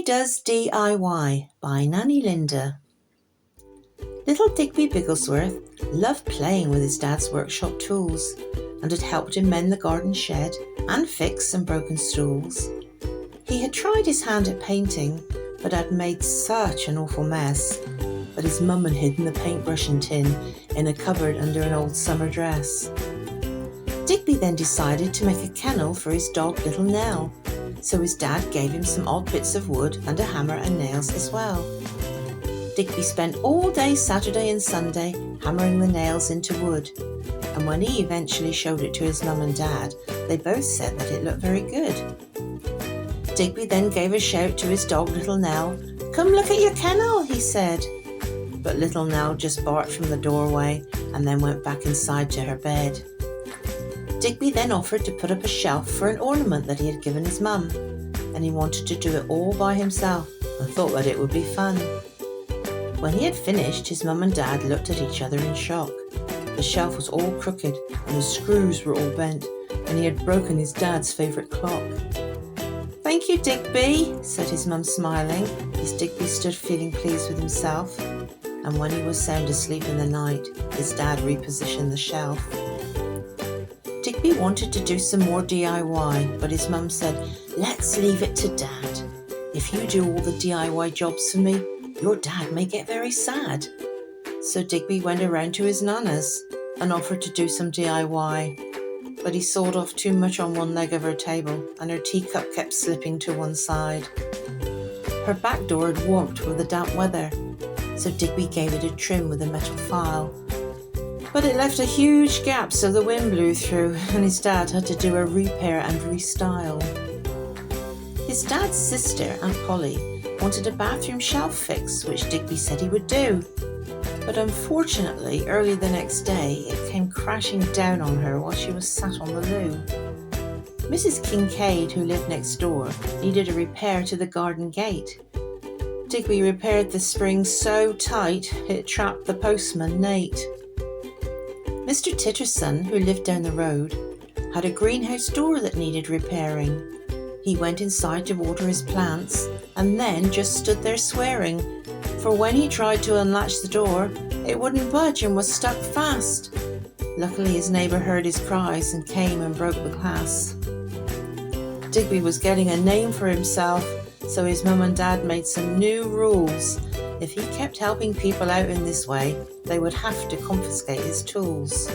Does DIY by Nanny Linda. Little Digby Bigglesworth loved playing with his dad's workshop tools and had helped him mend the garden shed and fix some broken stools. He had tried his hand at painting but had made such an awful mess that his mum had hidden the paintbrush and tin in a cupboard under an old summer dress. Digby then decided to make a kennel for his dog Little Nell, so his dad gave him some odd bits of wood and a hammer and nails as well. Digby spent all day Saturday and Sunday hammering the nails into wood, and when he eventually showed it to his mum and dad, they both said that it looked very good. Digby then gave a shout to his dog Little Nell. "Come look at your kennel," he said. But Little Nell just barked from the doorway and then went back inside to her bed. Digby then offered to put up a shelf for an ornament that he had given his mum, and he wanted to do it all by himself and thought that it would be fun. When he had finished, his mum and dad looked at each other in shock. The shelf was all crooked and the screws were all bent, and he had broken his dad's favourite clock. "Thank you, Digby," said his mum, smiling, as Digby stood feeling pleased with himself. And when he was sound asleep in the night, his dad repositioned the shelf. Digby wanted to do some more DIY, but his mum said, "Let's leave it to Dad. If you do all the DIY jobs for me, your dad may get very sad." So Digby went around to his nana's and offered to do some DIY, but he sawed off too much on one leg of her table and her teacup kept slipping to one side. Her back door had warped with the damp weather, so Digby gave it a trim with a metal file. But it left a huge gap, so the wind blew through and his dad had to do a repair and restyle. His dad's sister, Aunt Polly, wanted a bathroom shelf fix, which Digby said he would do. But unfortunately, early the next day, it came crashing down on her while she was sat on the loo. Mrs. Kincaid, who lived next door, needed a repair to the garden gate. Digby repaired the spring so tight it trapped the postman, Nate. Mr. Titterson, who lived down the road, had a greenhouse door that needed repairing. He went inside to water his plants and then just stood there swearing, for when he tried to unlatch the door, it wouldn't budge and was stuck fast. Luckily, his neighbour heard his cries and came and broke the glass. Digby was getting a name for himself, so his mum and dad made some new rules. If he kept helping people out in this way, they would have to confiscate his tools.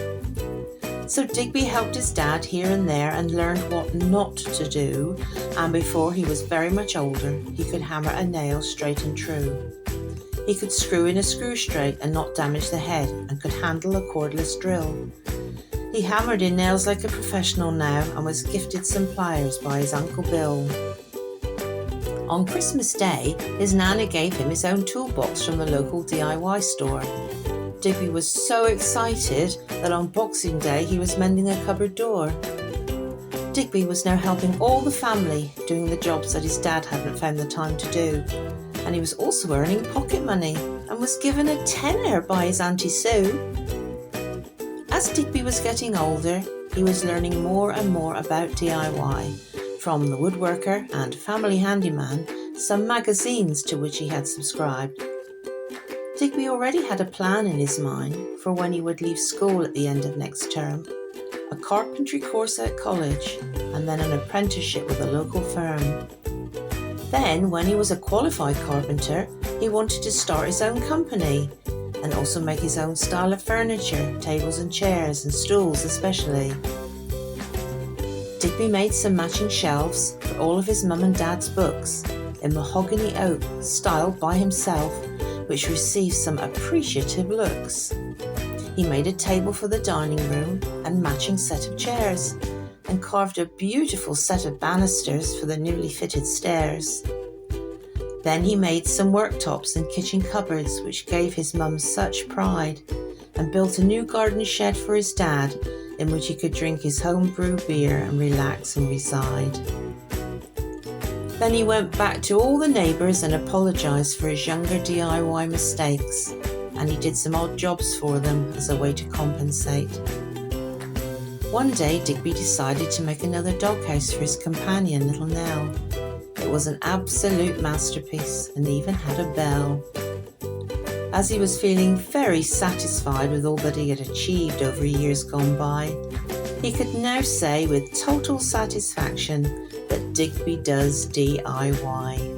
So Digby helped his dad here and there and learned what not to do, and before he was very much older, he could hammer a nail straight and true. He could screw in a screw straight and not damage the head, and could handle a cordless drill. He hammered in nails like a professional now and was gifted some pliers by his Uncle Bill. On Christmas Day, his Nana gave him his own toolbox from the local DIY store. Digby was so excited that on Boxing Day he was mending a cupboard door. Digby was now helping all the family, doing the jobs that his dad hadn't found the time to do. And he was also earning pocket money and was given a tenner by his Auntie Sue. As Digby was getting older, he was learning more and more about DIY. From The Woodworker and Family Handyman, some magazines to which he had subscribed. Digby already had a plan in his mind for when he would leave school at the end of next term, a carpentry course at college, and then an apprenticeship with a local firm. Then, when he was a qualified carpenter, he wanted to start his own company and also make his own style of furniture, tables and chairs and stools especially. Digby made some matching shelves for all of his mum and dad's books in mahogany oak, styled by himself, which received some appreciative looks. He made a table for the dining room and matching set of chairs, and carved a beautiful set of banisters for the newly fitted stairs. Then he made some worktops and kitchen cupboards, which gave his mum such pride, and built a new garden shed for his dad, in which he could drink his home-brew beer and relax and reside. Then he went back to all the neighbours and apologised for his younger DIY mistakes, and he did some odd jobs for them as a way to compensate. One day Digby decided to make another doghouse for his companion, Little Nell. It was an absolute masterpiece and even had a bell. As he was feeling very satisfied with all that he had achieved over years gone by, he could now say with total satisfaction that Digby does DIY.